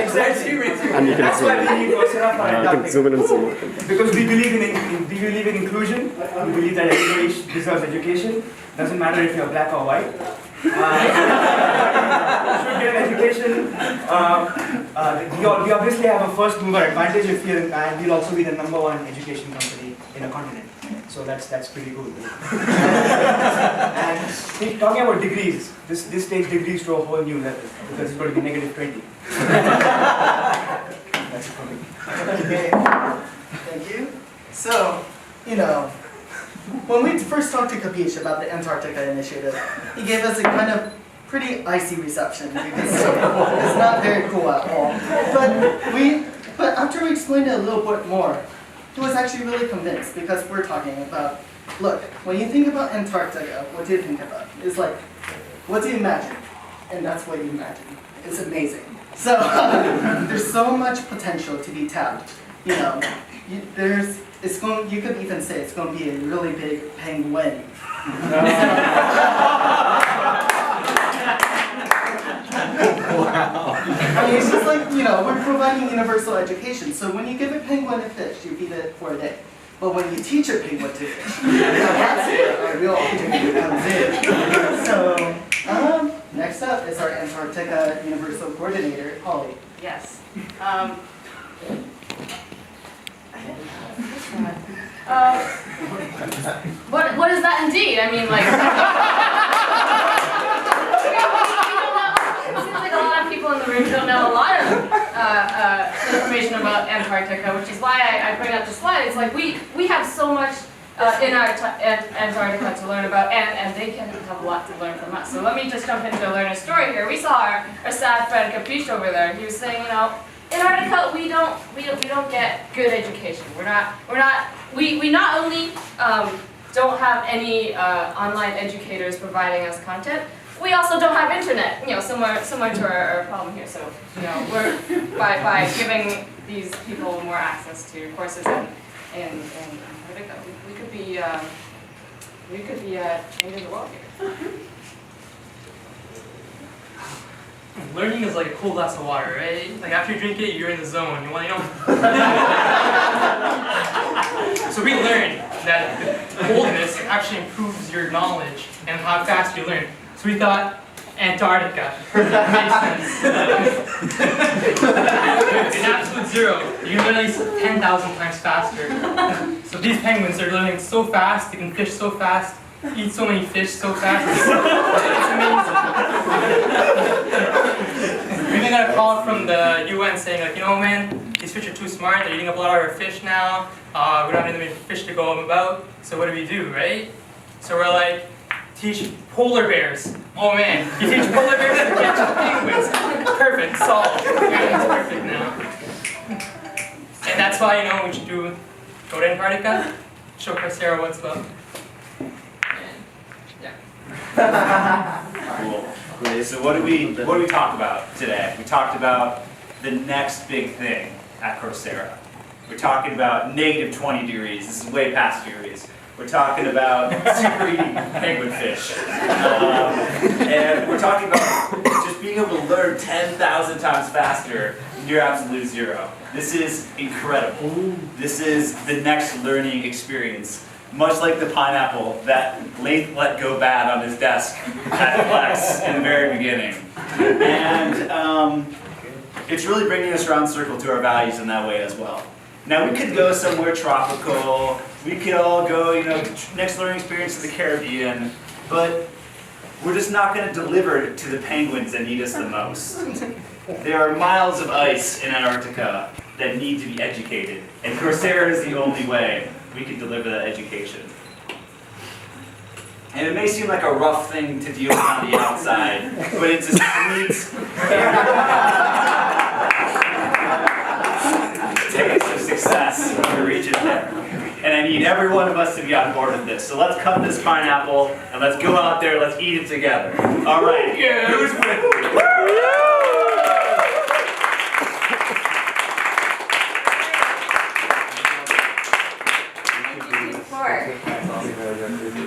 Exactly. And you can That's why we need Coursera for you can Antarctica. zoom in and zoom. Because we believe in inclusion. We believe that everybody deserves education. Doesn't matter if you're black or white. Should get an education. We obviously have a first mover advantage if you're, and we'll also be the #1 education company in a continent. So that's pretty good. And talking about degrees, this takes degrees to a whole new level because it's going to be -20. That's it for me. Okay, thank you. So, when we first talked to Capiche about the Antarctica initiative, he gave us a kind of pretty icy reception. You can say it's not very cool at all. But after we explained it a little bit more, he was actually really convinced because we're talking about, look, when you think about Antarctica, what do you think about? It's like, what do you imagine? And that's what you imagine. It's amazing. So there's so much potential to be tapped. You could even say it's going to be a really big penguin. Wow. I mean, it's just like, we're providing universal education. So when you give a penguin a fish, you feed it for a day. But when you teach a penguin to fish, that's where our real opportunity comes in. So, next up is our Antarctica Universal Coordinator, Holly. Yes. What is that indeed? I mean, like, it seems like a lot of people in the room don't know a lot of information about Antarctica, which is why I bring up the slide. It's like we have so much in our Antarctica to learn about, and they can have a lot to learn from us. So let me just jump into a learner story here. We saw our sad friend Capiche over there. He was saying, in Antarctica we don't get good education. We not only don't have any online educators providing us content, we also don't have internet. Similar to our problem here. So we're by giving these people more access to courses in Antarctica, we could be changing the world here. Learning is like a cold glass of water, right? Like after you drink it, you're in the zone. So we learned that the coldness actually improves your knowledge and how fast you learn. So we thought Antarctica. Perfect, makes sense. In absolute zero, you can learn at least 10,000 times faster. So these penguins are learning so fast, they can fish so fast, eat so many fish so fast. It's amazing. We even got a call from the UN saying, like, man, these fish are too smart, they're eating up a lot of our fish now, we don't have any fish to go about, so what do, right? So we're like, teach polar bears. Oh man, you teach polar bears to catch penguins. Perfect, solved. Everything's perfect now. And that's why, we should go to Antarctica, show Coursera what's up. Cool. So what do we talk about today? We talked about the next big thing at Coursera. We're talking about -20 degrees. This is way past degrees. We're talking about super eating penguin fish. And we're talking about just being able to learn 10,000 times faster near absolute zero. This is incredible. This is the next learning experience. Much like the pineapple that Lath let go bad on his desk at Flex in the very beginning. And it's really bringing us around circle to our values in that way as well. Now we could go somewhere tropical, we could all go, next learning experience to the Caribbean, but we're just not going to deliver to the penguins that need us the most. There are miles of ice in Antarctica that need to be educated, and Coursera is the only way we can deliver that education. And it may seem like a rough thing to deal with on the outside, but it's a sweet taste of success when we reach it there. And I need every one of us to be on board with this. So let's cut this pineapple and let's go out there, let's eat it together. All right, who's with me? Thank you for